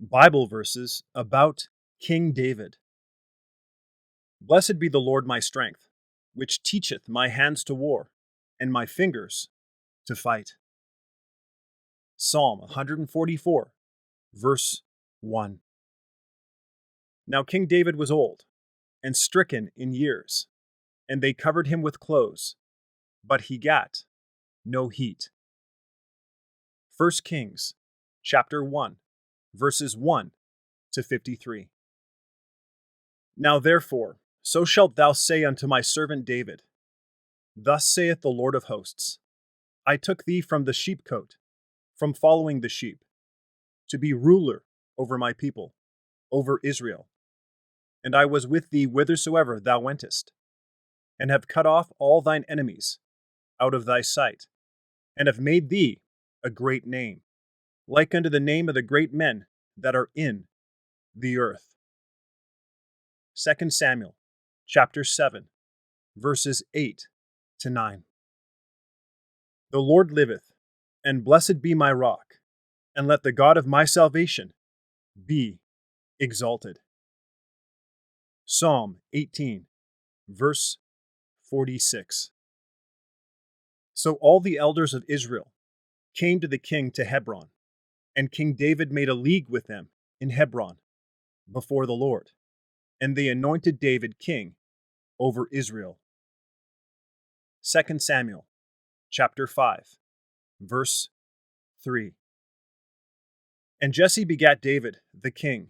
Bible verses about King David. Blessed be the Lord my strength, which teacheth my hands to war, and my fingers to fight. Psalm 144, verse 1. Now King David was old, and stricken in years, and they covered him with clothes, but he gat no heat. 1 Kings, chapter 1, verses 1 to 53. Now therefore, so shalt thou say unto my servant David, Thus saith the Lord of hosts, I took thee from the sheepcote, from following the sheep, to be ruler over my people, over Israel. And I was with thee whithersoever thou wentest, and have cut off all thine enemies out of thy sight, and have made thee a great name, like unto the name of the great men that are in the earth. 2 Samuel, chapter 7, verses 8 to 9. The Lord liveth, and blessed be my rock, and let the God of my salvation be exalted. Psalm 18, verse 46. So all the elders of Israel came to the king to Hebron, and King David made a league with them in Hebron before the Lord, and they anointed David king over Israel. 2 Samuel, chapter 5, verse 3. And Jesse begat David the king.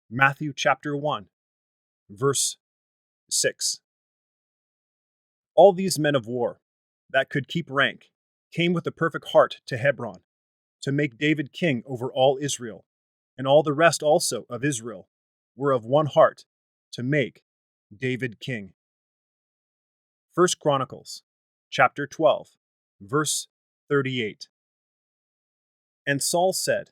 Matthew chapter 1, verse 6. All these men of war that could keep rank came with a perfect heart to Hebron to make David king over all Israel, and all the rest also of Israel were of one heart to make David king. 1 Chronicles chapter 12, verse 38. And Saul said,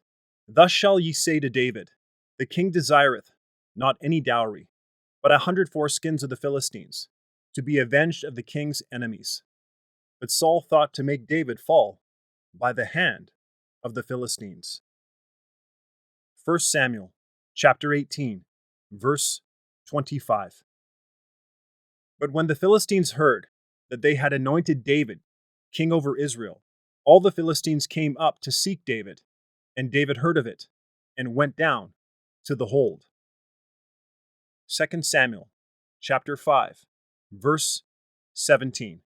Thus shall ye say to David, The king desireth not any dowry, but 100 foreskins of the Philistines, to be avenged of the king's enemies. But Saul thought to make David fall by the hand of the Philistines. 1 Samuel chapter 18, verse 25. But when the Philistines heard that they had anointed David king over Israel, all the Philistines came up to seek David, and David heard of it, and went down to the hold. 2 Samuel chapter 5, verse 17.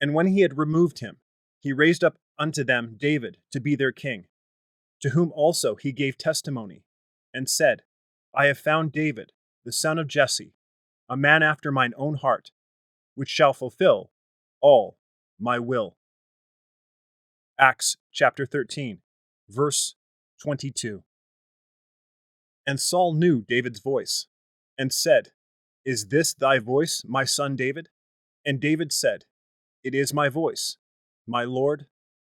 And when he had removed him, he raised up unto them David to be their king, to whom also he gave testimony, and said, I have found David, the son of Jesse, a man after mine own heart, which shall fulfill all my will. Acts chapter 13, verse 22. And Saul knew David's voice, and said, Is this thy voice, my son David? And David said, It is my voice, my Lord,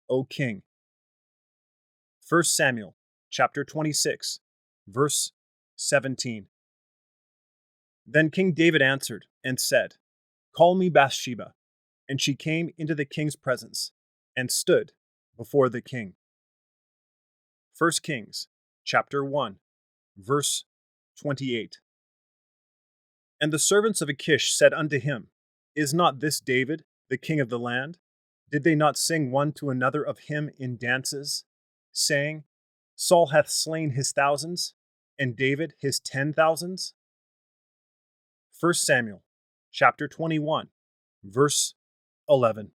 O King. 1 Samuel chapter 26, verse 17. Then King David answered and said, Call me Bathsheba. And she came into the king's presence, and stood before the king. 1 Kings chapter 1, verse 28. And the servants of Achish said unto him, Is not this David, the king of the land? Did they not sing one to another of him in dances, saying, Saul hath slain his thousands, and David his 10,000s? 1 Samuel chapter 21, verse 11.